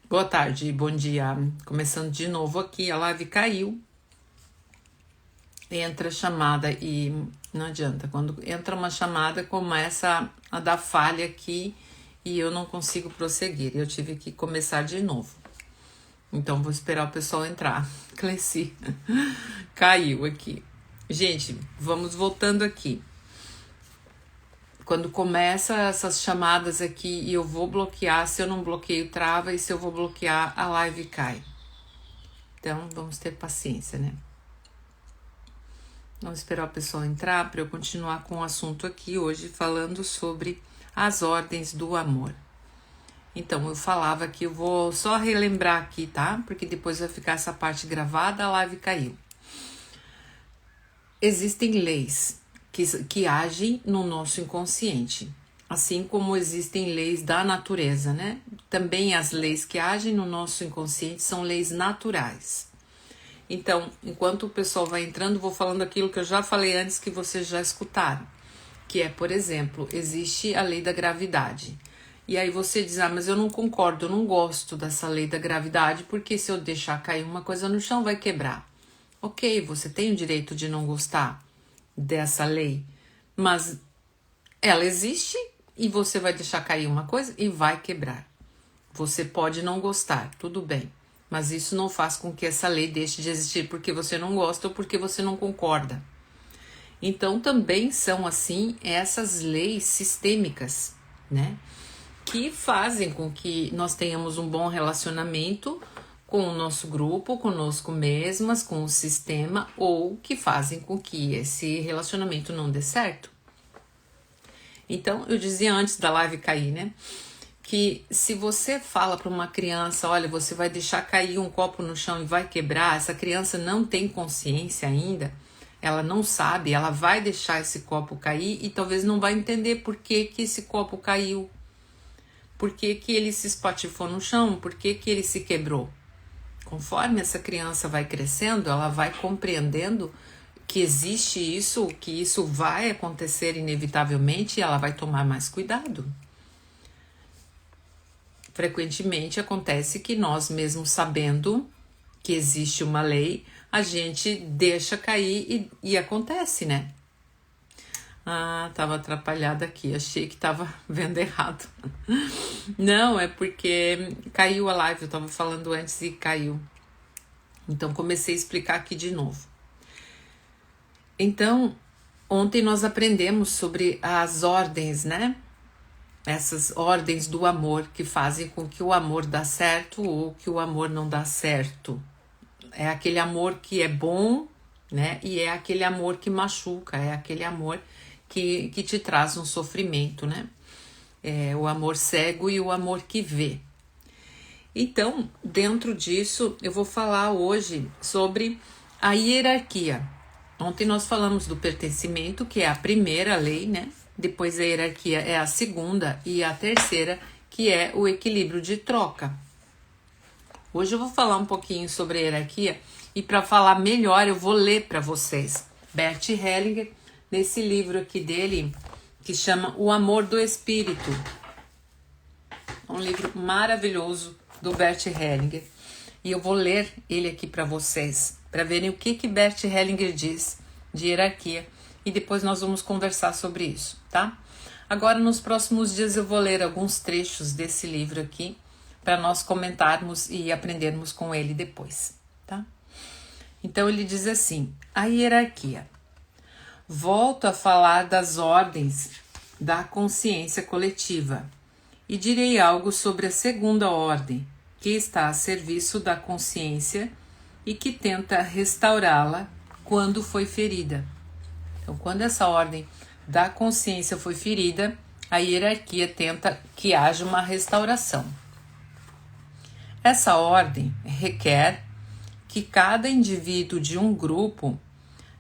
Boa tarde, bom dia. Começando de novo aqui, a live caiu. Entra chamada e não adianta. Quando entra uma chamada, começa a dar falha aqui e eu não consigo prosseguir. Eu tive que começar de novo. Então vou esperar o pessoal entrar. Cleci caiu aqui. Gente, vamos voltando aqui. Quando começa essas chamadas aqui e eu vou bloquear, se eu não bloqueio trava e se eu vou bloquear a live cai. Então vamos ter paciência, né? Vamos esperar o pessoal entrar para eu continuar com o assunto aqui hoje falando sobre as ordens do amor. Então eu falava que eu vou só relembrar aqui, tá? Porque depois vai ficar essa parte gravada, a live caiu. Existem leis que agem no nosso inconsciente, assim como existem leis da natureza, né? Também as leis que agem no nosso inconsciente são leis naturais. Então, enquanto o pessoal vai entrando, vou falando aquilo que eu já falei antes que vocês já escutaram, que é, por exemplo, existe a lei da gravidade. E aí você diz, mas eu não concordo, eu não gosto dessa lei da gravidade, porque se eu deixar cair uma coisa no chão, vai quebrar. Ok, você tem o direito de não gostar dessa lei, mas ela existe e você vai deixar cair uma coisa e vai quebrar. Você pode não gostar, tudo bem, mas isso não faz com que essa lei deixe de existir porque você não gosta ou porque você não concorda. Então também são assim essas leis sistêmicas, né? Que fazem com que nós tenhamos um bom relacionamento com o nosso grupo, conosco mesmas, com o sistema, ou que fazem com que esse relacionamento não dê certo. Então, eu dizia antes da live cair, né? Que se você fala para uma criança, olha, você vai deixar cair um copo no chão e vai quebrar, essa criança não tem consciência ainda, ela não sabe, ela vai deixar esse copo cair e talvez não vai entender por que que esse copo caiu, por que que ele se espatifou no chão, por que que ele se quebrou. Conforme essa criança vai crescendo, ela vai compreendendo que existe isso, que isso vai acontecer inevitavelmente e ela vai tomar mais cuidado. Frequentemente acontece que nós mesmos sabendo que existe uma lei, a gente deixa cair e acontece, né? Tava atrapalhada aqui, achei que tava vendo errado. Não, é porque caiu a live, eu tava falando antes e caiu. Então comecei a explicar aqui de novo. Então, ontem nós aprendemos sobre as ordens, né? Essas ordens do amor que fazem com que o amor dá certo ou que o amor não dá certo. É aquele amor que é bom, né? E é aquele amor que machuca, é aquele amor que te traz um sofrimento, né? É o amor cego e o amor que vê. Então, dentro disso, eu vou falar hoje sobre a hierarquia. Ontem nós falamos do pertencimento, que é a primeira lei, né? Depois a hierarquia é a segunda e a terceira, que é o equilíbrio de troca. Hoje eu vou falar um pouquinho sobre a hierarquia e para falar melhor eu vou ler para vocês Bert Hellinger, nesse livro aqui dele, que chama O Amor do Espírito. Um livro maravilhoso do Bert Hellinger. E eu vou ler ele aqui para vocês, para verem o que Bert Hellinger diz de hierarquia. E depois nós vamos conversar sobre isso, tá? Agora, nos próximos dias, eu vou ler alguns trechos desse livro aqui, para nós comentarmos e aprendermos com ele depois, tá? Então, ele diz assim, a hierarquia. Volto a falar das ordens da consciência coletiva e direi algo sobre a segunda ordem, que está a serviço da consciência e que tenta restaurá-la quando foi ferida. Então, quando essa ordem da consciência foi ferida, a hierarquia tenta que haja uma restauração. Essa ordem requer que cada indivíduo de um grupo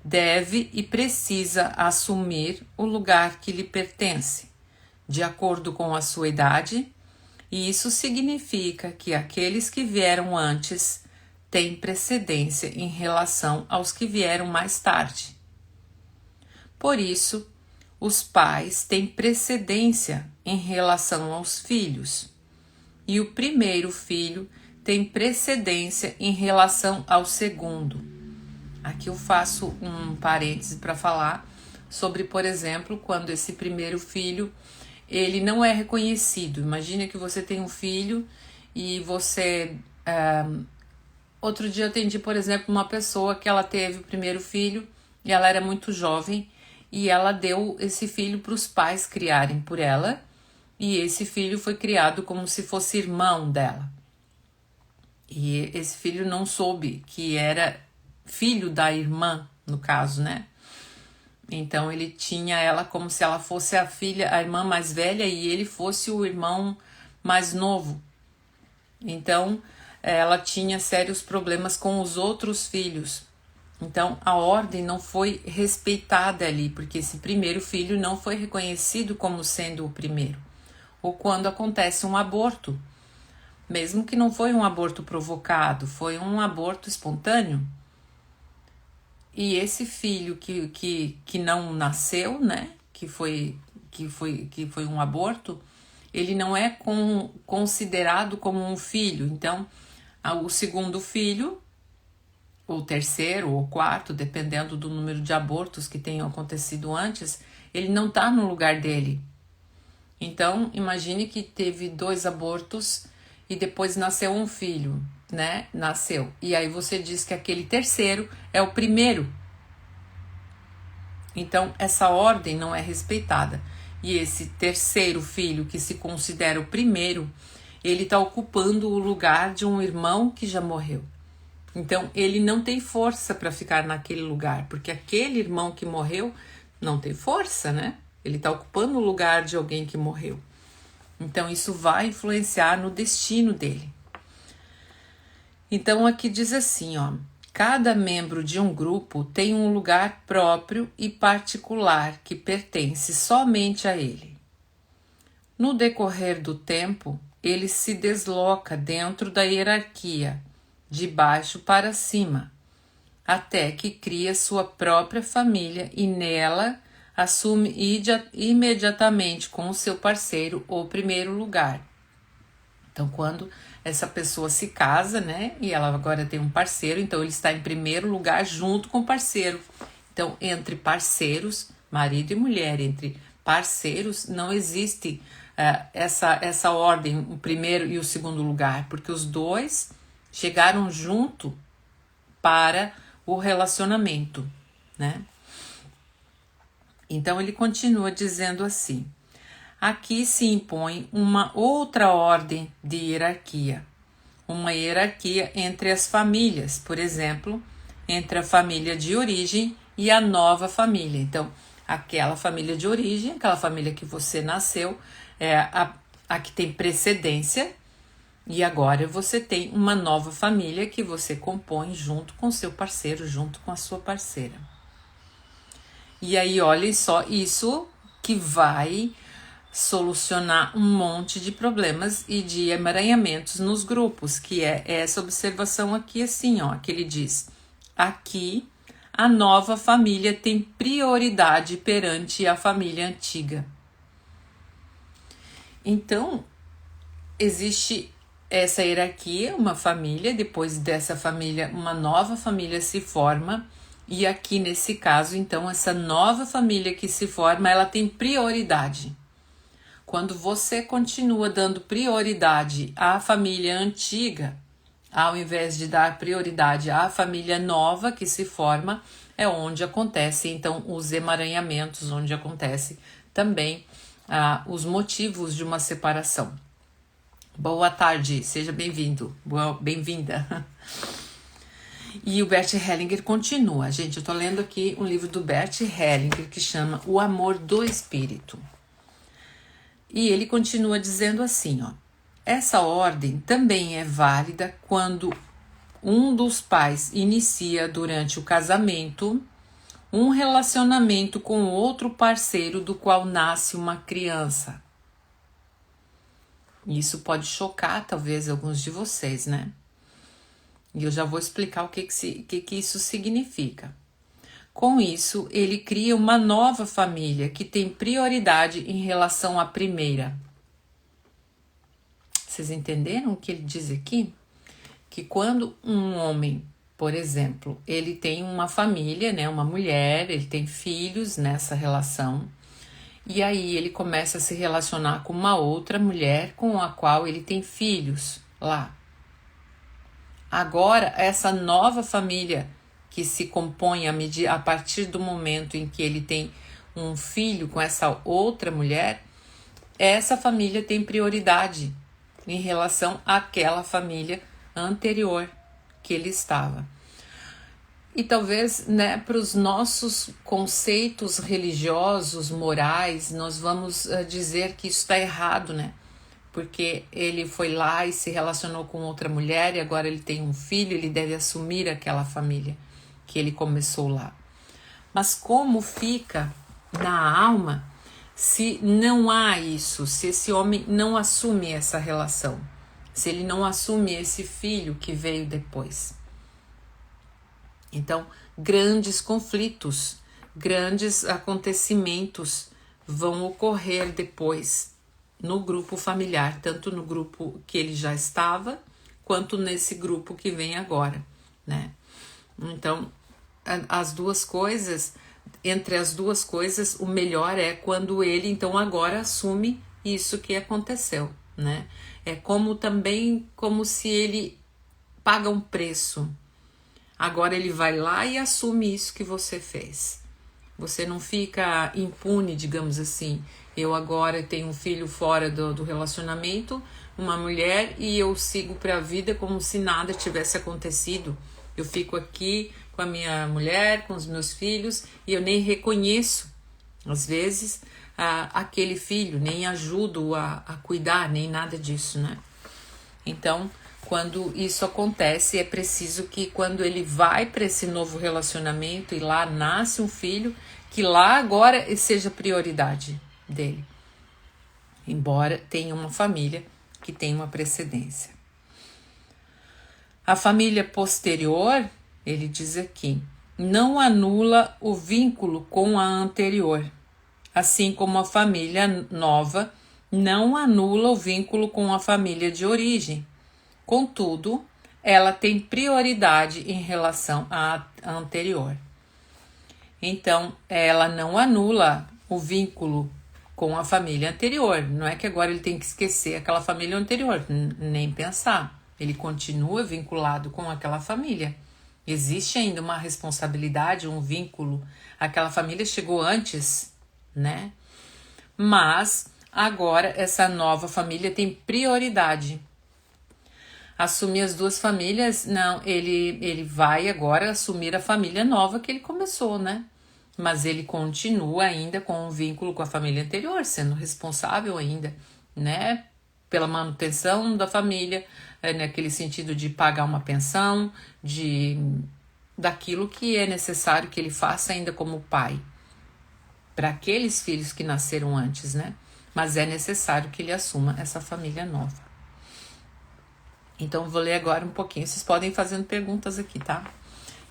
deve e precisa assumir o lugar que lhe pertence, de acordo com a sua idade, e isso significa que aqueles que vieram antes têm precedência em relação aos que vieram mais tarde. Por isso, os pais têm precedência em relação aos filhos, e o primeiro filho tem precedência em relação ao segundo. Aqui eu faço um parêntese para falar sobre, por exemplo, quando esse primeiro filho ele não é reconhecido. Imagine que você tem um filho e você... outro dia eu atendi, por exemplo, uma pessoa que ela teve o primeiro filho e ela era muito jovem e ela deu esse filho para os pais criarem por ela, e esse filho foi criado como se fosse irmão dela. E esse filho não soube que era filho da irmã, no caso, né? Então ele tinha ela como se ela fosse a filha, a irmã mais velha, e ele fosse o irmão mais novo. Então ela tinha sérios problemas com os outros filhos. Então a ordem não foi respeitada ali, porque esse primeiro filho não foi reconhecido como sendo o primeiro. Ou quando acontece um aborto, mesmo que não foi um aborto provocado, foi um aborto espontâneo. E esse filho que não nasceu, né, que foi um aborto, ele não é considerado como um filho. Então, o segundo filho, ou terceiro, ou quarto, dependendo do número de abortos que tenham acontecido antes, ele não está no lugar dele. Então, imagine que teve 2 abortos e depois nasceu um filho, né? Nasceu. E aí você diz que aquele terceiro é o primeiro. Então, essa ordem não é respeitada. E esse terceiro filho, que se considera o primeiro, ele está ocupando o lugar de um irmão que já morreu. Então, ele não tem força para ficar naquele lugar, porque aquele irmão que morreu não tem força, né? Ele está ocupando o lugar de alguém que morreu. Então, isso vai influenciar no destino dele. Então, aqui diz assim, ó: cada membro de um grupo tem um lugar próprio e particular que pertence somente a ele. No decorrer do tempo, ele se desloca dentro da hierarquia, de baixo para cima, até que cria sua própria família e nela assume imediatamente com o seu parceiro o primeiro lugar. Então, quando essa pessoa se casa, né, e ela agora tem um parceiro, então ele está em primeiro lugar junto com o parceiro. Então, entre parceiros, marido e mulher, entre parceiros, não existe essa ordem, o primeiro e o segundo lugar, porque os dois chegaram junto para o relacionamento, né? Então ele continua dizendo assim: aqui se impõe uma outra ordem de hierarquia, uma hierarquia entre as famílias, por exemplo, entre a família de origem e a nova família. Então, aquela família de origem, aquela família que você nasceu, é a que tem precedência, e agora você tem uma nova família que você compõe junto com seu parceiro, junto com a sua parceira. E aí, olhem só, isso que vai solucionar um monte de problemas e de emaranhamentos nos grupos, que é essa observação aqui assim, ó, que ele diz: aqui a nova família tem prioridade perante a família antiga. Então, existe essa hierarquia, uma família, depois dessa família, uma nova família se forma, e aqui nesse caso, então, essa nova família que se forma, ela tem prioridade. Quando você continua dando prioridade à família antiga, ao invés de dar prioridade à família nova que se forma, é onde acontecem então os emaranhamentos, onde acontece também os motivos de uma separação. Boa tarde, seja bem-vindo, bem-vinda. E o Bert Hellinger continua. Gente, eu tô lendo aqui um livro do Bert Hellinger que chama O Amor do Espírito. E ele continua dizendo assim, ó: essa ordem também é válida quando um dos pais inicia durante o casamento um relacionamento com outro parceiro do qual nasce uma criança. Isso pode chocar talvez alguns de vocês, né? E eu já vou explicar o que isso significa. Com isso, ele cria uma nova família que tem prioridade em relação à primeira. Vocês entenderam o que ele diz aqui? Que quando um homem, por exemplo, ele tem uma família, né, uma mulher, ele tem filhos nessa relação, e aí ele começa a se relacionar com uma outra mulher com a qual ele tem filhos lá. Agora, essa nova família que se compõe a partir do momento em que ele tem um filho com essa outra mulher, essa família tem prioridade em relação àquela família anterior que ele estava. E talvez, né, para os nossos conceitos religiosos, morais, nós vamos dizer que isso está errado, né? Porque ele foi lá e se relacionou com outra mulher e agora ele tem um filho, ele deve assumir aquela família que ele começou lá. Mas como fica na alma se não há isso, se esse homem não assume essa relação, se ele não assume esse filho que veio depois? Então, grandes conflitos, grandes acontecimentos vão ocorrer depois no grupo familiar, tanto no grupo que ele já estava, quanto nesse grupo que vem agora, né? Então, as duas coisas, entre as duas coisas, o melhor é quando ele, então, agora assume isso que aconteceu, né? É como se ele paga um preço. Agora ele vai lá e assume isso que você fez. Você não fica impune, digamos assim. Eu agora tenho um filho fora do relacionamento, uma mulher, e eu sigo para a vida como se nada tivesse acontecido. Eu fico aqui com a minha mulher, com os meus filhos, e eu nem reconheço, às vezes, aquele filho, nem ajudo a cuidar, nem nada disso, né? Então, quando isso acontece, é preciso que quando ele vai para esse novo relacionamento e lá nasce um filho, que lá agora seja prioridade dele, embora tenha uma família que tem uma precedência. A família posterior, ele diz aqui, não anula o vínculo com a anterior, assim como a família nova não anula o vínculo com a família de origem. Contudo, ela tem prioridade em relação à anterior. Então, ela não anula o vínculo com a família anterior. Não é que agora ele tem que esquecer aquela família anterior, nem pensar. Ele continua vinculado com aquela família. Existe ainda uma responsabilidade, um vínculo. Aquela família chegou antes, né? Mas agora essa nova família tem prioridade. Assumir as duas famílias, não, ele vai agora assumir a família nova que ele começou, né? Mas ele continua ainda com um vínculo com a família anterior, sendo responsável ainda, né? Pela manutenção da família, naquele sentido de pagar uma pensão, daquilo que é necessário que ele faça ainda como pai, para aqueles filhos que nasceram antes, né? Mas é necessário que ele assuma essa família nova. Então, eu vou ler agora um pouquinho. Vocês podem ir fazendo perguntas aqui, tá?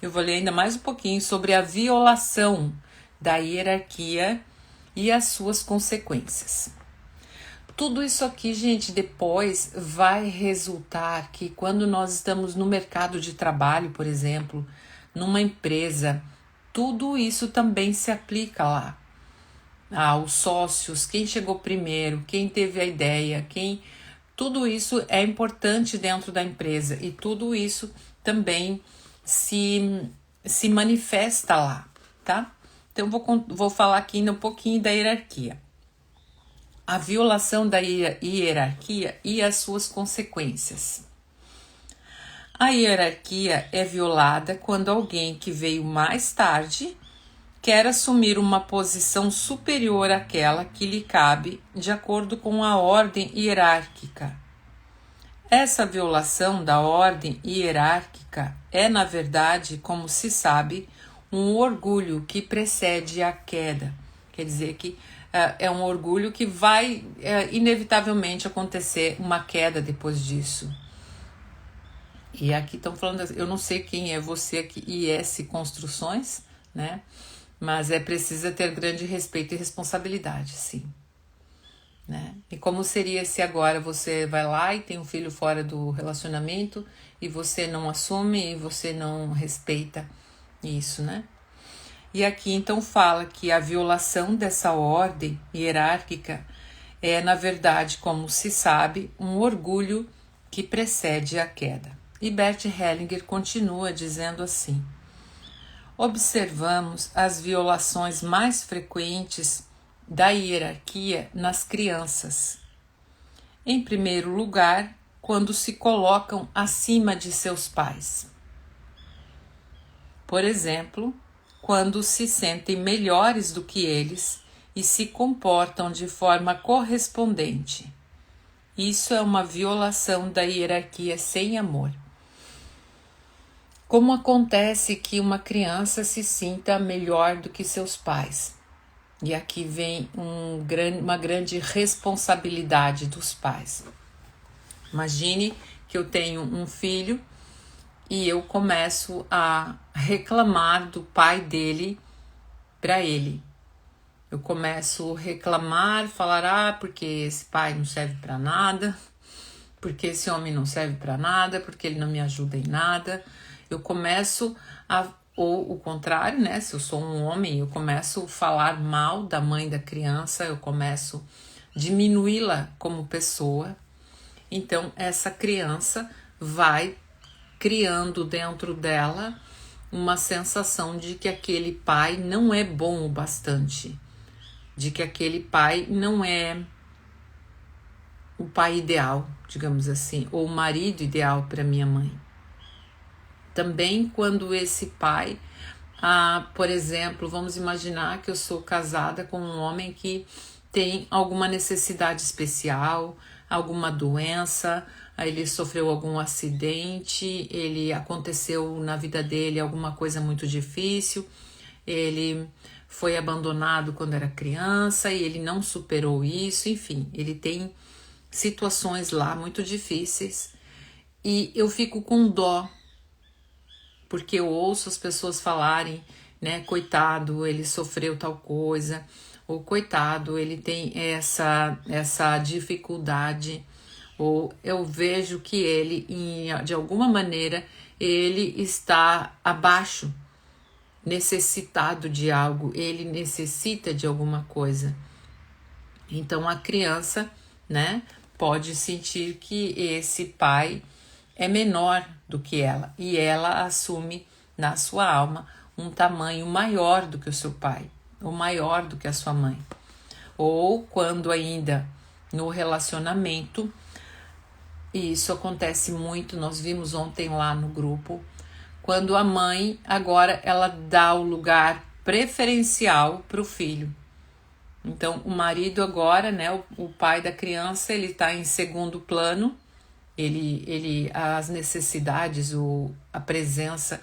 Eu vou ler ainda mais um pouquinho sobre a violação da hierarquia e as suas consequências. Tudo isso aqui, gente, depois vai resultar que quando nós estamos no mercado de trabalho, por exemplo, numa empresa, tudo isso também se aplica lá. Os sócios, quem chegou primeiro, quem teve a ideia, tudo isso é importante dentro da empresa e tudo isso também se manifesta lá, tá? Então, vou falar aqui ainda um pouquinho da hierarquia. A violação da hierarquia e as suas consequências. A hierarquia é violada quando alguém que veio mais tarde quer assumir uma posição superior àquela que lhe cabe de acordo com a ordem hierárquica. Essa violação da ordem hierárquica é, na verdade, como se sabe, um orgulho que precede a queda. Quer dizer que é um orgulho que vai inevitavelmente acontecer uma queda depois disso. E aqui estão falando, eu não sei quem é você aqui, IS Construções, né? Mas é preciso ter grande respeito e responsabilidade, sim. né? E como seria se agora você vai lá e tem um filho fora do relacionamento e você não assume e você não respeita isso, né? E aqui então fala que a violação dessa ordem hierárquica é, na verdade, como se sabe, um orgulho que precede a queda. E Bert Hellinger continua dizendo assim: observamos as violações mais frequentes da hierarquia nas crianças. Em primeiro lugar, quando se colocam acima de seus pais. Por exemplo, quando se sentem melhores do que eles e se comportam de forma correspondente. Isso é uma violação da hierarquia sem amor. Como acontece que uma criança se sinta melhor do que seus pais? E aqui vem uma grande responsabilidade dos pais. Imagine que eu tenho um filho e eu começo a reclamar do pai dele para ele. Eu começo a reclamar, falar, porque esse pai não serve para nada, porque esse homem não serve para nada, porque ele não me ajuda em nada. Eu começo ou o contrário, né? Se eu sou um homem, eu começo a falar mal da mãe da criança, eu começo a diminuí-la como pessoa. Então, essa criança vai criando dentro dela uma sensação de que aquele pai não é bom o bastante, de que aquele pai não é o pai ideal, digamos assim, ou o marido ideal para minha mãe. Também quando esse pai, por exemplo, vamos imaginar que eu sou casada com um homem que tem alguma necessidade especial, alguma doença, ele sofreu algum acidente, ele aconteceu na vida dele alguma coisa muito difícil, ele foi abandonado quando era criança e ele não superou isso, enfim, ele tem situações lá muito difíceis e eu fico com dó, porque eu ouço as pessoas falarem, né, coitado, ele sofreu tal coisa, ou coitado, ele tem essa dificuldade, ou eu vejo que ele, de alguma maneira, ele está abaixo, necessitado de algo, ele necessita de alguma coisa. Então a criança, né, pode sentir que esse pai é menor do que ela e ela assume na sua alma um tamanho maior do que o seu pai, ou maior do que a sua mãe. Ou quando ainda no relacionamento, e isso acontece muito, nós vimos ontem lá no grupo, quando a mãe agora ela dá o lugar preferencial para o filho. Então o marido agora, né, o pai da criança, ele está em segundo plano, as necessidades, a presença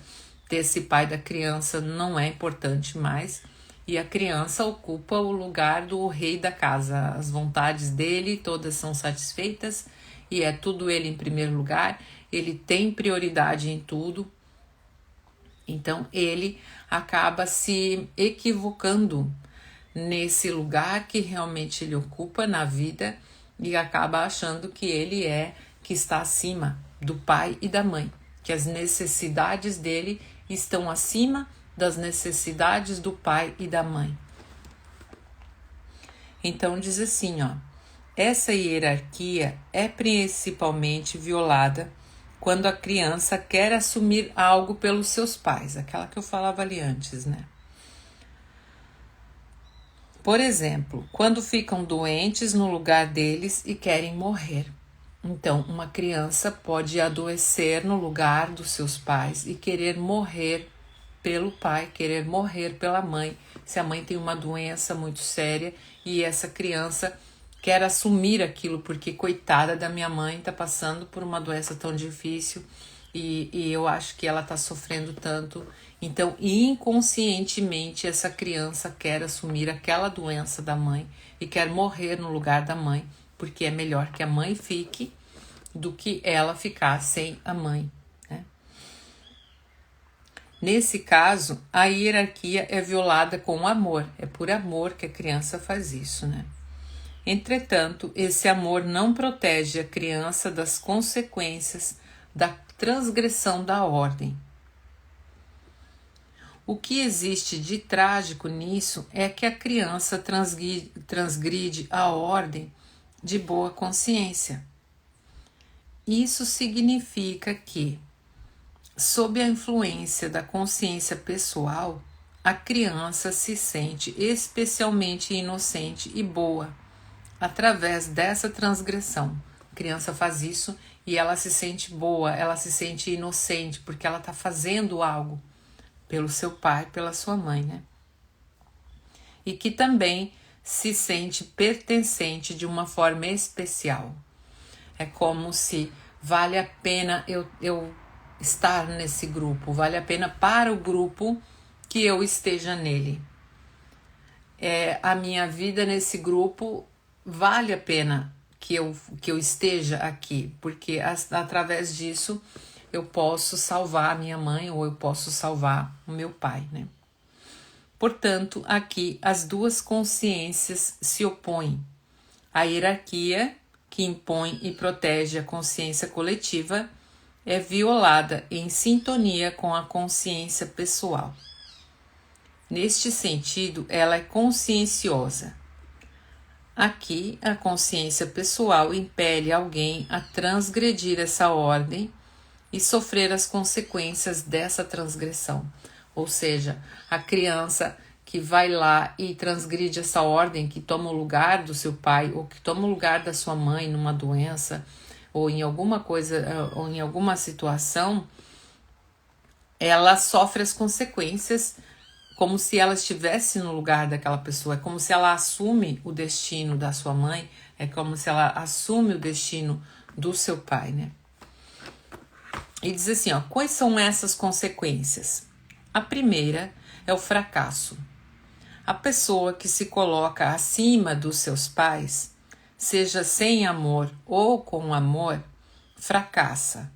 desse pai da criança não é importante mais, e a criança ocupa o lugar do rei da casa, as vontades dele todas são satisfeitas e é tudo ele em primeiro lugar, ele tem prioridade em tudo, então ele acaba se equivocando nesse lugar que realmente ele ocupa na vida e acaba achando que ele que está acima do pai e da mãe, que as necessidades dele estão acima das necessidades do pai e da mãe. Então diz assim, essa hierarquia é principalmente violada quando a criança quer assumir algo pelos seus pais, aquela que eu falava ali antes, né? Por exemplo, quando ficam doentes no lugar deles e querem morrer. Então, uma criança pode adoecer no lugar dos seus pais e querer morrer pelo pai, querer morrer pela mãe, se a mãe tem uma doença muito séria e essa criança quer assumir aquilo, porque coitada da minha mãe está passando por uma doença tão difícil e eu acho que ela está sofrendo tanto. Então, inconscientemente, essa criança quer assumir aquela doença da mãe e quer morrer no lugar da mãe, porque é melhor que a mãe fique do que ela ficar sem a mãe, né? Nesse caso, a hierarquia é violada com amor, é por amor que a criança faz isso, né? Entretanto, esse amor não protege a criança das consequências da transgressão da ordem. O que existe de trágico nisso é que a criança transgride a ordem de boa consciência. Isso significa que, sob a influência da consciência pessoal, a criança se sente especialmente inocente e boa através dessa transgressão. A criança faz isso e ela se sente boa, ela se sente inocente porque ela está fazendo algo pelo seu pai, pela sua mãe, né? E que também se sente pertencente de uma forma especial. É como se vale a pena eu estar nesse grupo, vale a pena para o grupo que eu esteja nele. A minha vida nesse grupo vale a pena que eu esteja aqui, porque através disso eu posso salvar a minha mãe ou eu posso salvar o meu pai, né? Portanto, aqui as duas consciências se opõem. A hierarquia, que impõe e protege a consciência coletiva, é violada em sintonia com a consciência pessoal. Neste sentido, ela é conscienciosa. Aqui, a consciência pessoal impele alguém a transgredir essa ordem e sofrer as consequências dessa transgressão. Ou seja, a criança que vai lá e transgride essa ordem, que toma o lugar do seu pai ou que toma o lugar da sua mãe numa doença ou em alguma coisa ou em alguma situação, ela sofre as consequências como se ela estivesse no lugar daquela pessoa. É como se ela assume o destino da sua mãe, é como se ela assume o destino do seu pai, né? E diz assim, ó, quais são essas consequências? A primeira é o fracasso. A pessoa que se coloca acima dos seus pais, seja sem amor ou com amor, fracassa.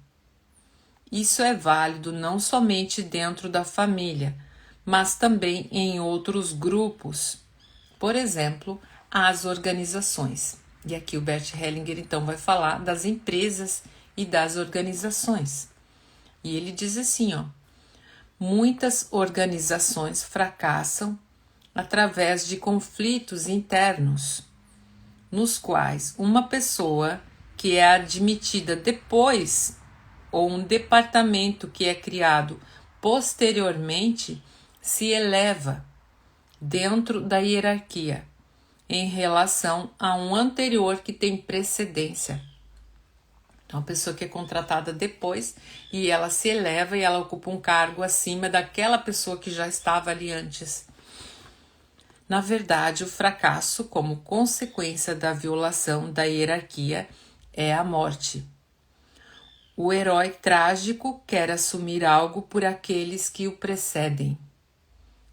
Isso é válido não somente dentro da família, mas também em outros grupos. Por exemplo, as organizações. E aqui o Bert Hellinger então vai falar das empresas e das organizações. E ele diz assim, ó, muitas organizações fracassam através de conflitos internos, nos quais uma pessoa que é admitida depois ou um departamento que é criado posteriormente se eleva dentro da hierarquia em relação a um anterior que tem precedência. Então, a pessoa que é contratada depois e ela se eleva e ela ocupa um cargo acima daquela pessoa que já estava ali antes. Na verdade, o fracasso, como consequência da violação da hierarquia, é a morte. O herói trágico quer assumir algo por aqueles que o precedem.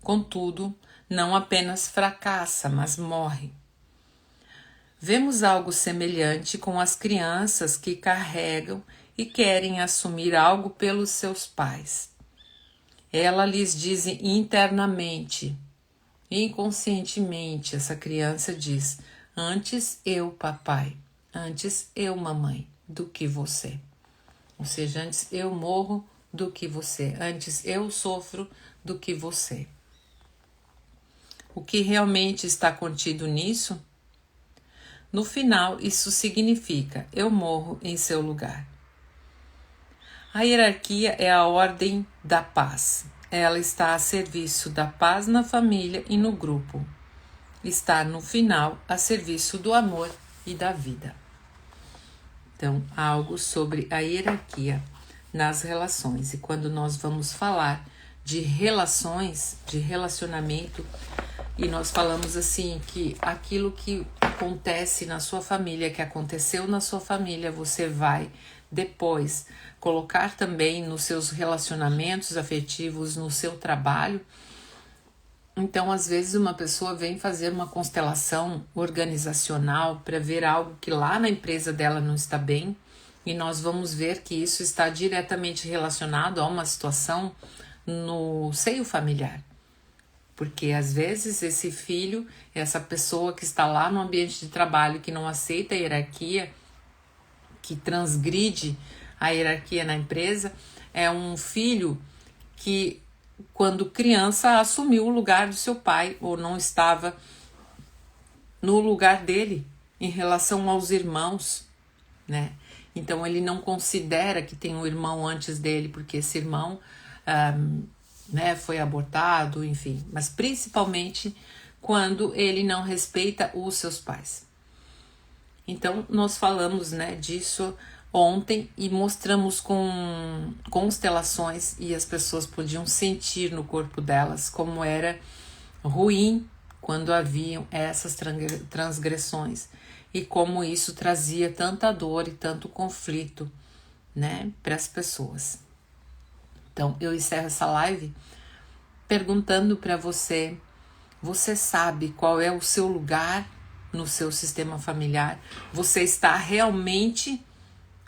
Contudo, não apenas fracassa, mas morre. Vemos algo semelhante com as crianças que carregam e querem assumir algo pelos seus pais. Ela lhes diz internamente, inconscientemente, essa criança diz, antes eu, papai, antes eu, mamãe, do que você. Ou seja, antes eu morro do que você, antes eu sofro do que você. O que realmente está contido nisso? No final, isso significa eu morro em seu lugar. A hierarquia é a ordem da paz. Ela está a serviço da paz na família e no grupo. Está, no final, a serviço do amor e da vida. Então, algo sobre a hierarquia nas relações. E quando nós vamos falar de relações, de relacionamento, e nós falamos assim que aquilo que acontece na sua família, que aconteceu na sua família, você vai depois colocar também nos seus relacionamentos afetivos, no seu trabalho. Então, às vezes, uma pessoa vem fazer uma constelação organizacional para ver algo que lá na empresa dela não está bem, e nós vamos ver que isso está diretamente relacionado a uma situação no seio familiar. Porque às vezes esse filho, essa pessoa que está lá no ambiente de trabalho, que não aceita a hierarquia, que transgride a hierarquia na empresa, é um filho que, quando criança, assumiu o lugar do seu pai ou não estava no lugar dele em relação aos irmãos, né? Então ele não considera que tem um irmão antes dele, porque esse irmão né, foi abortado, enfim. Mas principalmente quando ele não respeita os seus pais. Então nós falamos, né, disso ontem e mostramos com constelações e as pessoas podiam sentir no corpo delas como era ruim quando haviam essas transgressões e como isso trazia tanta dor e tanto conflito, né, para as pessoas. Então eu encerro essa live perguntando para você: você sabe qual é o seu lugar no seu sistema familiar? Você está realmente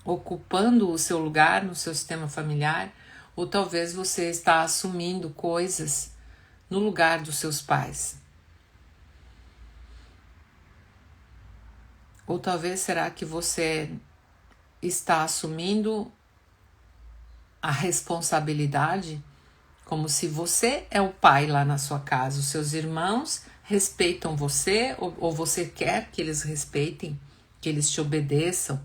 ocupando o seu lugar no seu sistema familiar? Ou talvez você está assumindo coisas no lugar dos seus pais? Ou talvez será que você está assumindo a responsabilidade como se você é o pai lá na sua casa, os seus irmãos respeitam você ou você quer que eles respeitem, que eles te obedeçam,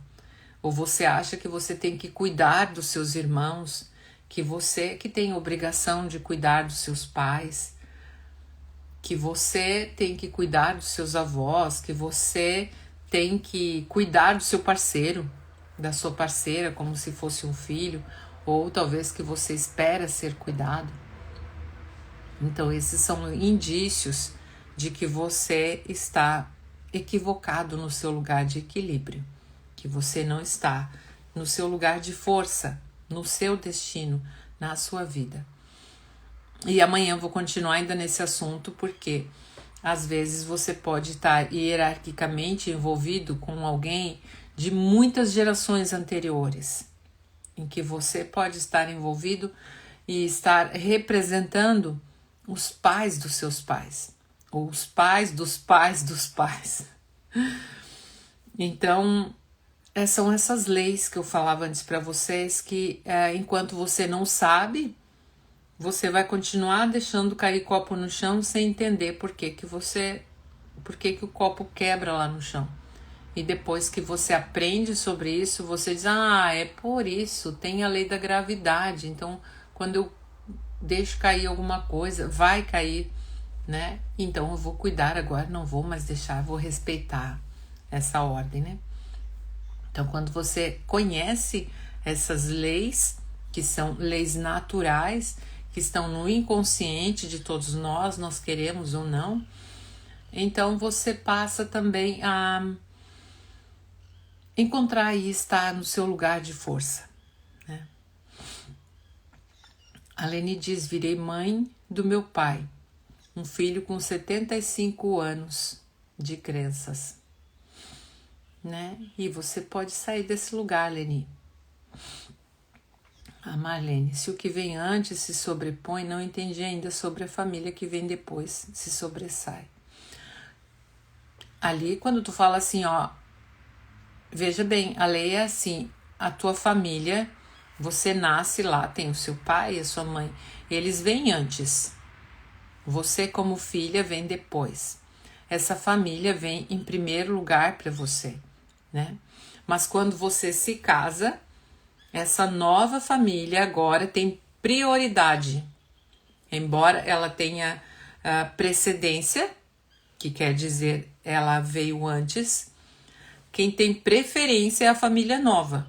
ou você acha que você tem que cuidar dos seus irmãos, que você que tem a obrigação de cuidar dos seus pais, que você tem que cuidar dos seus avós, que você tem que cuidar do seu parceiro, da sua parceira, como se fosse um filho, ou talvez que você espera ser cuidado. Então esses são indícios de que você está equivocado no seu lugar de equilíbrio, que você não está no seu lugar de força, no seu destino, na sua vida. E amanhã eu vou continuar ainda nesse assunto, porque às vezes você pode estar hierarquicamente envolvido com alguém de muitas gerações anteriores, em que você pode estar envolvido e estar representando os pais dos seus pais, ou os pais dos pais dos pais. Então, são essas leis que eu falava antes para vocês, que enquanto você não sabe, você vai continuar deixando cair copo no chão sem entender por que o copo quebra lá no chão. E depois que você aprende sobre isso, você diz: ah, é por isso, tem a lei da gravidade. Então, quando eu deixo cair alguma coisa, vai cair, né? Então eu vou cuidar agora, não vou mais deixar, vou respeitar essa ordem, né? Então, quando você conhece essas leis, que são leis naturais, que estão no inconsciente de todos nós, nós queremos ou não, então você passa também a encontrar e estar no seu lugar de força, né? A Leni diz: virei mãe do meu pai, um filho com 75 anos de crenças, né? E você pode sair desse lugar, Leni. A Marlene: se o que vem antes se sobrepõe, não entendi ainda sobre a família que vem depois, se sobressai. Ali, quando tu fala assim, ó, veja bem, a lei é assim: a tua família, você nasce lá, tem o seu pai e a sua mãe, eles vêm antes. Você, como filha, vem depois. Essa família vem em primeiro lugar para você, né? Mas quando você se casa, essa nova família agora tem prioridade. Embora ela tenha precedência, que quer dizer ela veio antes, quem tem preferência é a família nova.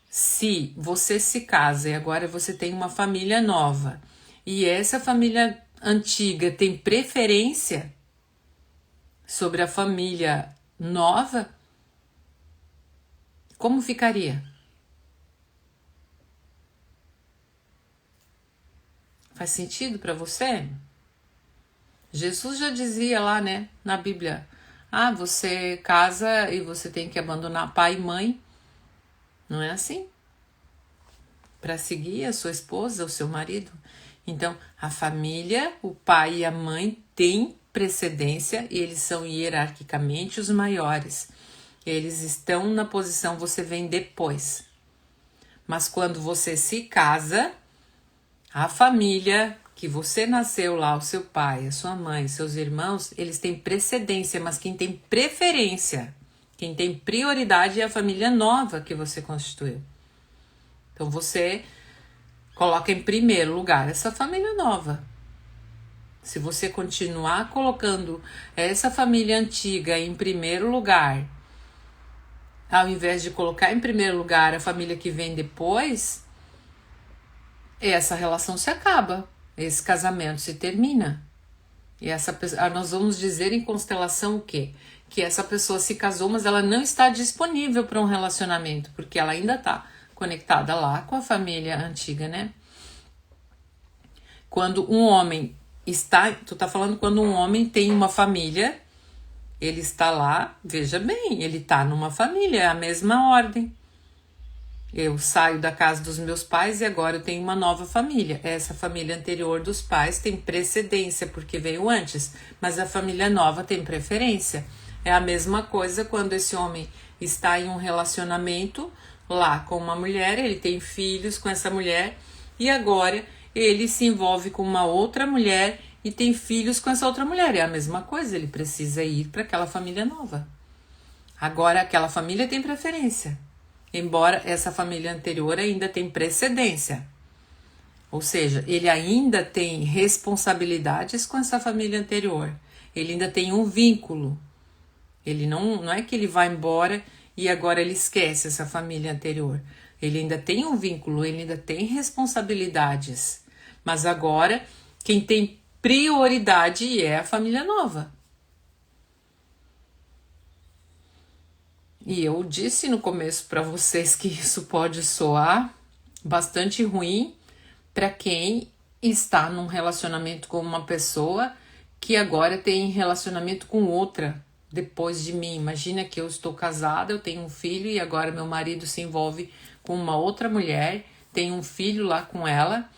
Se você se casa e agora você tem uma família nova e essa família antiga tem preferência sobre a família nova, como ficaria? Faz sentido para você? Jesus já dizia lá, né, na Bíblia: ah, você casa e você tem que abandonar pai e mãe. Não é assim? Para seguir a sua esposa, o seu marido. Então, a família, o pai e a mãe têm precedência e eles são hierarquicamente os maiores. Eles estão na posição, você vem depois. Mas quando você se casa, a família que você nasceu lá, o seu pai, a sua mãe, seus irmãos, eles têm precedência, mas quem tem preferência, quem tem prioridade é a família nova que você constituiu. Então você coloca em primeiro lugar essa família nova. Se você continuar colocando essa família antiga em primeiro lugar, ao invés de colocar em primeiro lugar a família que vem depois, essa relação se acaba, esse casamento se termina. E nós vamos dizer em constelação o quê? Que essa pessoa se casou, mas ela não está disponível para um relacionamento, porque ela ainda está conectada lá com a família antiga, né? Quando um homem tu tá falando quando um homem tem uma família, ele está lá, veja bem, ele está numa família, é a mesma ordem. Eu saio da casa dos meus pais e agora eu tenho uma nova família. Essa família anterior dos pais tem precedência porque veio antes, mas a família nova tem preferência. É a mesma coisa quando esse homem está em um relacionamento lá com uma mulher, ele tem filhos com essa mulher e agora ele se envolve com uma outra mulher e tem filhos com essa outra mulher. É a mesma coisa, ele precisa ir para aquela família nova. Agora aquela família tem preferência. Embora essa família anterior ainda tem precedência. Ou seja, ele ainda tem responsabilidades com essa família anterior. Ele ainda tem um vínculo. Ele não é que ele vai embora e agora ele esquece essa família anterior. Ele ainda tem um vínculo, ele ainda tem responsabilidades. Mas agora, quem tem prioridade é a família nova. E eu disse no começo para vocês que isso pode soar bastante ruim para quem está num relacionamento com uma pessoa que agora tem relacionamento com outra depois de mim. Imagina que eu estou casada, eu tenho um filho e agora meu marido se envolve com uma outra mulher, tem um filho lá com ela.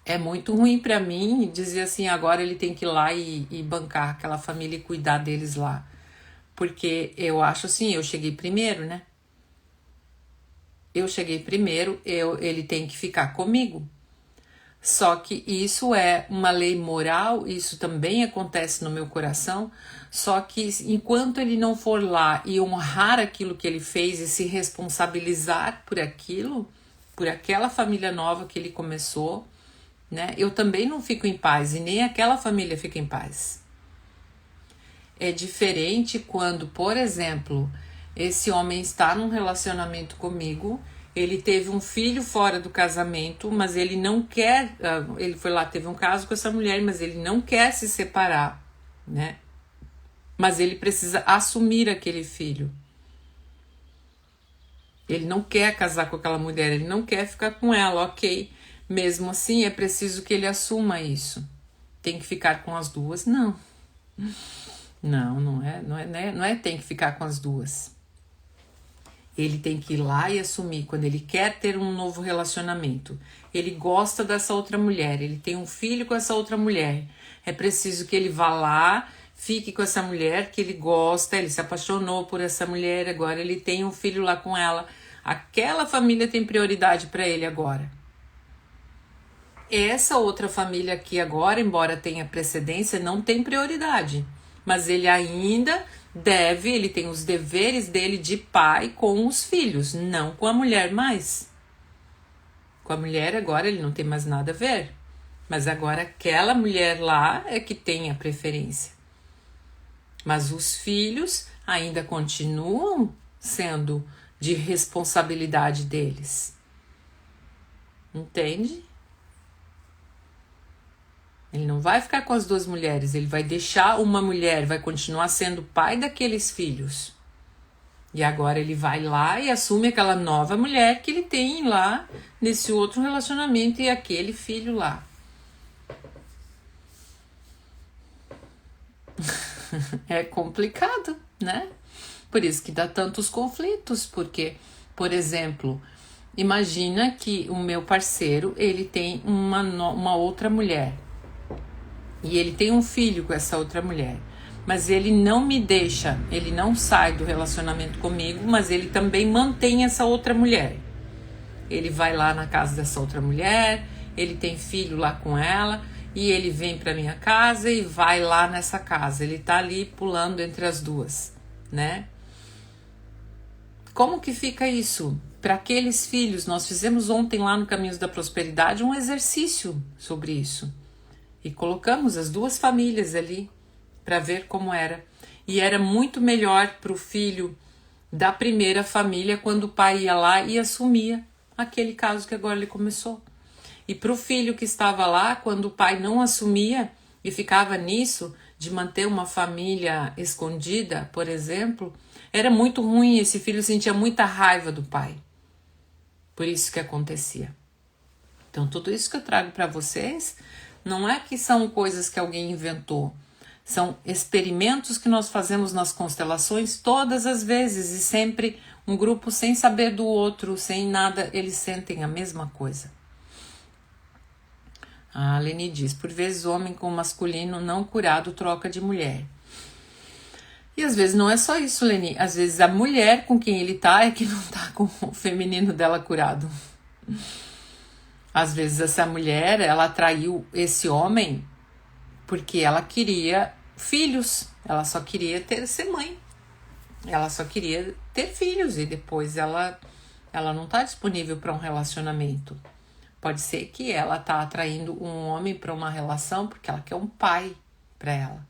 É muito ruim para mim dizer assim, agora ele tem que ir lá e bancar aquela família e cuidar deles lá. Porque eu acho assim, eu cheguei primeiro, né? Eu cheguei primeiro, ele tem que ficar comigo. Só que isso é uma lei moral, isso também acontece no meu coração, só que enquanto ele não for lá e honrar aquilo que ele fez e se responsabilizar por aquilo, por aquela família nova que ele começou, né? Eu também não fico em paz e nem aquela família fica em paz. É diferente quando, por exemplo, esse homem está num relacionamento comigo, ele teve um filho fora do casamento, mas ele não quer, ele foi lá, teve um caso com essa mulher, mas ele não quer se separar, né? Mas ele precisa assumir aquele filho. Ele não quer casar com aquela mulher, ele não quer ficar com ela, ok. Mesmo assim, é preciso que ele assuma isso. Tem que ficar com as duas? Não. Não é tem que ficar com as duas. Ele tem que ir lá e assumir quando ele quer ter um novo relacionamento. Ele gosta dessa outra mulher, ele tem um filho com essa outra mulher. É preciso que ele vá lá, fique com essa mulher que ele gosta, ele se apaixonou por essa mulher, agora ele tem um filho lá com ela. Aquela família tem prioridade para ele agora. Essa outra família aqui agora, embora tenha precedência, não tem prioridade. Mas ele ainda ele tem os deveres dele de pai com os filhos, não com a mulher mais. Com a mulher agora ele não tem mais nada a ver. Mas agora aquela mulher lá é que tem a preferência. Mas os filhos ainda continuam sendo de responsabilidade deles. Entende? Ele não vai ficar com as duas mulheres, ele vai deixar uma mulher, vai continuar sendo pai daqueles filhos. E agora ele vai lá e assume aquela nova mulher que ele tem lá nesse outro relacionamento e aquele filho lá. É complicado, né? Por isso que dá tantos conflitos, porque, por exemplo, Imagina que o meu parceiro, ele tem uma outra mulher. E ele tem um filho com essa outra mulher. Mas ele não me deixa, ele não sai do relacionamento comigo, mas ele também mantém essa outra mulher. Ele vai lá na casa dessa outra mulher, ele tem filho lá com ela, e ele vem para minha casa e vai lá nessa casa. Ele tá ali pulando entre as duas, né? Como que fica isso? Para aqueles filhos, nós fizemos ontem lá no Caminhos da Prosperidade um exercício sobre isso. E colocamos as duas famílias ali para ver como era. E era muito melhor para o filho da primeira família quando o pai ia lá e assumia aquele caso que agora ele começou. E para o filho que estava lá, quando o pai não assumia e ficava nisso, de manter uma família escondida, por exemplo, era muito ruim. Esse filho sentia muita raiva do pai. Por isso que acontecia. Então, tudo isso que eu trago para vocês não é que são coisas que alguém inventou. São experimentos que nós fazemos nas constelações todas as vezes, e sempre um grupo sem saber do outro, sem nada, eles sentem a mesma coisa. A Leni diz, por vezes o homem com o masculino não curado troca de mulher. E às vezes não é só isso, Leni. Às vezes a mulher com quem ele tá é que não tá com o feminino dela curado. Às vezes essa mulher, ela atraiu esse homem porque ela queria filhos. Ela só queria ser mãe. Ela só queria ter filhos e depois ela não tá disponível para um relacionamento. Pode ser que ela tá atraindo um homem para uma relação porque ela quer um pai para ela,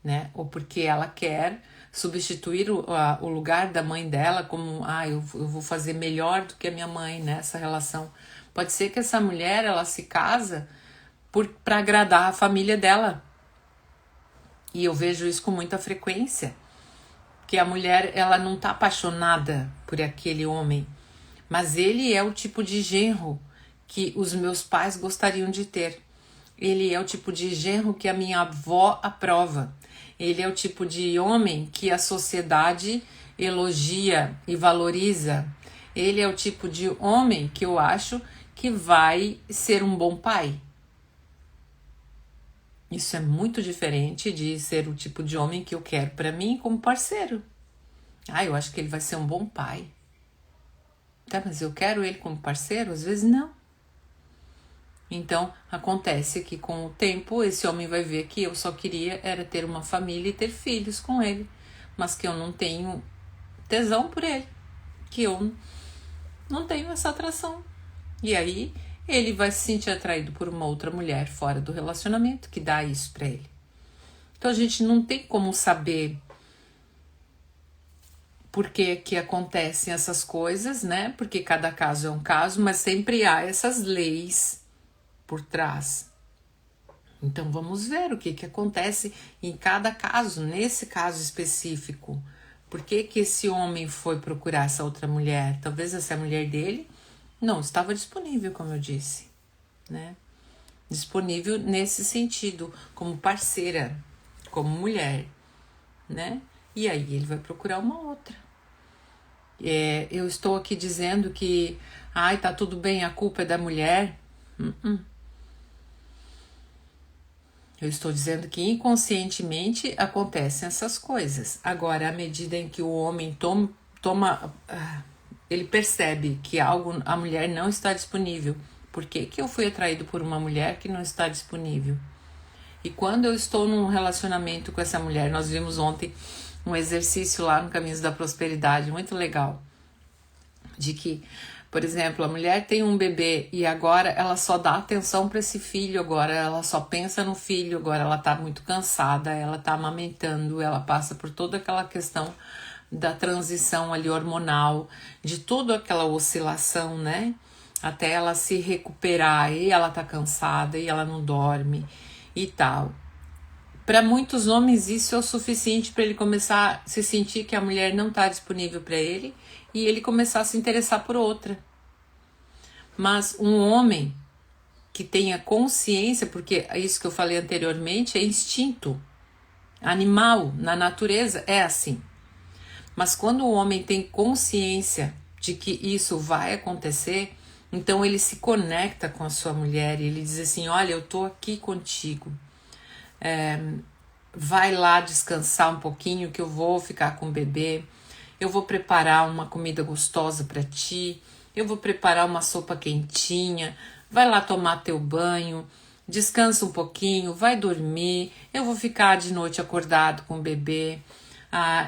né? Ou porque ela quer substituir o lugar da mãe dela como, eu vou fazer melhor do que a minha mãe nessa relação. Pode ser que essa mulher, ela se casa para agradar a família dela. E eu vejo isso com muita frequência. Que a mulher, ela não tá apaixonada por aquele homem, mas ele é o tipo de genro que os meus pais gostariam de ter. Ele é o tipo de genro que a minha avó aprova. Ele é o tipo de homem que a sociedade elogia e valoriza. Ele é o tipo de homem que eu acho que vai ser um bom pai. Isso é muito diferente de ser o tipo de homem que eu quero para mim como parceiro. Eu acho que ele vai ser um bom pai. Tá, mas eu quero ele como parceiro? Às vezes não. Então, acontece que com o tempo, esse homem vai ver que eu só queria era ter uma família e ter filhos com ele, mas que eu não tenho tesão por ele, que eu não tenho essa atração. E aí, ele vai se sentir atraído por uma outra mulher fora do relacionamento, que dá isso pra ele. Então, a gente não tem como saber por que acontecem essas coisas, né? Porque cada caso é um caso, mas sempre há essas leis por trás. Então vamos ver o que acontece em cada caso, nesse caso específico. Por que esse homem foi procurar essa outra mulher? Talvez essa mulher dele não estava disponível, como eu disse, né? Disponível nesse sentido, como parceira, como mulher, né? E aí ele vai procurar uma outra. Eu estou aqui dizendo que tá tudo bem, a culpa é da mulher. Eu estou dizendo que inconscientemente acontecem essas coisas. Agora, à medida em que o homem ele percebe que a mulher não está disponível. Por que eu fui atraído por uma mulher que não está disponível? E quando eu estou num relacionamento com essa mulher, nós vimos ontem um exercício lá no Caminhos da Prosperidade, muito legal, de que, por exemplo, a mulher tem um bebê e agora ela só dá atenção para esse filho, agora ela só pensa no filho, agora ela tá muito cansada, ela tá amamentando, ela passa por toda aquela questão da transição ali hormonal, de toda aquela oscilação, né? Até ela se recuperar, e ela tá cansada e ela não dorme e tal. Para muitos homens isso é o suficiente para ele começar a se sentir que a mulher não está disponível para ele e ele começar a se interessar por outra. Mas um homem que tenha consciência, porque isso que eu falei anteriormente é instinto animal, na natureza é assim. Mas quando o homem tem consciência de que isso vai acontecer, então ele se conecta com a sua mulher e ele diz assim, olha, eu tô aqui contigo, vai lá descansar um pouquinho que eu vou ficar com o bebê, eu vou preparar uma comida gostosa para ti, eu vou preparar uma sopa quentinha, vai lá tomar teu banho, descansa um pouquinho, vai dormir, eu vou ficar de noite acordado com o bebê,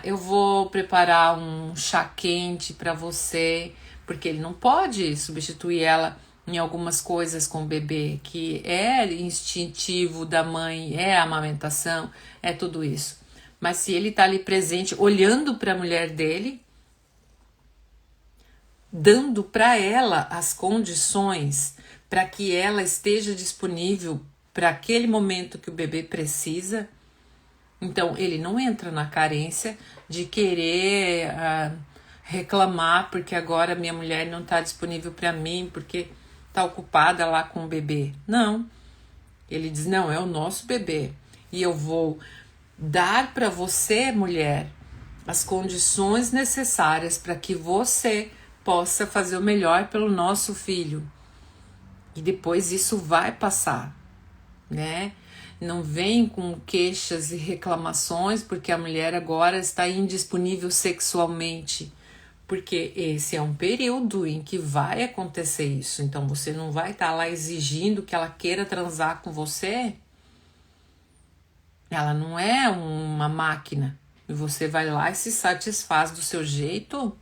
eu vou preparar um chá quente para você, porque ele não pode substituir ela em algumas coisas com o bebê, que é instintivo da mãe, é a amamentação, é tudo isso. Mas se ele está ali presente, olhando para a mulher dele, dando para ela as condições para que ela esteja disponível para aquele momento que o bebê precisa, então ele não entra na carência de querer reclamar porque agora minha mulher não está disponível para mim, porque está ocupada lá com o bebê. Não, ele diz, não, é o nosso bebê e eu vou dar para você, mulher, as condições necessárias para que você possa fazer o melhor pelo nosso filho. E depois isso vai passar, né? Não vem com queixas e reclamações porque a mulher agora está indisponível sexualmente, porque esse é um período em que vai acontecer isso. Então você não vai estar lá exigindo que ela queira transar com você. Ela não é uma máquina e você vai lá e se satisfaz do seu jeito.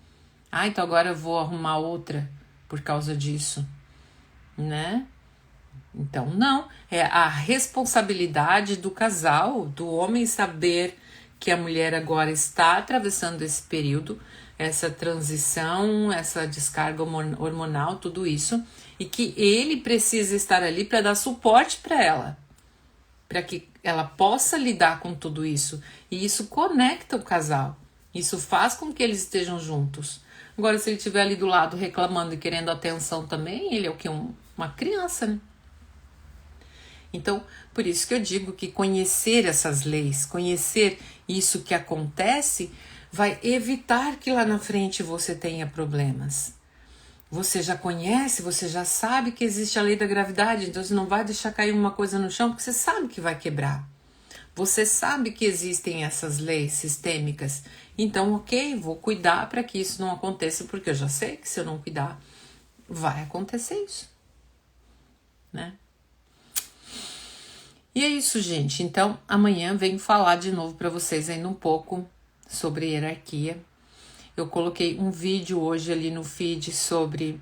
Então agora eu vou arrumar outra por causa disso, né? Então não, é a responsabilidade do casal, do homem saber que a mulher agora está atravessando esse período, essa transição, essa descarga hormonal, tudo isso, e que ele precisa estar ali para dar suporte para ela, para que ela possa lidar com tudo isso. E isso conecta o casal, isso faz com que eles estejam juntos. Agora, se ele estiver ali do lado reclamando e querendo atenção também, ele é o que? Uma criança, né? Então, por isso que eu digo que conhecer essas leis, conhecer isso que acontece, vai evitar que lá na frente você tenha problemas. Você já conhece, você já sabe que existe a lei da gravidade, então você não vai deixar cair uma coisa no chão porque você sabe que vai quebrar. Você sabe que existem essas leis sistêmicas, então ok, vou cuidar para que isso não aconteça, porque eu já sei que se eu não cuidar, vai acontecer isso, né? E é isso, gente. Então, amanhã venho falar de novo para vocês ainda um pouco sobre hierarquia. Eu coloquei um vídeo hoje ali no feed sobre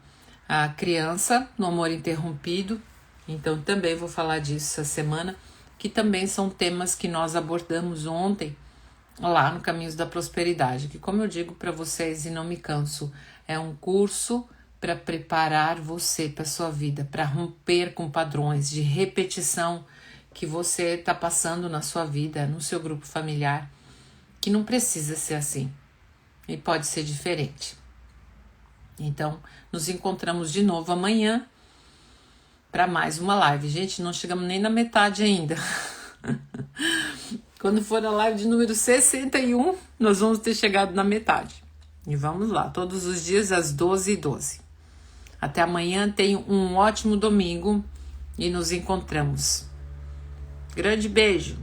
a criança no amor interrompido. Então, também vou falar disso essa semana, que também são temas que nós abordamos ontem lá no Caminhos da Prosperidade, que, como eu digo para vocês e não me canso, é um curso para preparar você para sua vida, para romper com padrões de repetição que você está passando na sua vida, no seu grupo familiar, que não precisa ser assim e pode ser diferente. Então, nos encontramos de novo amanhã para mais uma live. Gente, não chegamos nem na metade ainda. Quando for a live de número 61, nós vamos ter chegado na metade. E vamos lá, todos os dias às 12h12. Até amanhã, tenham um ótimo domingo e nos encontramos. Grande beijo!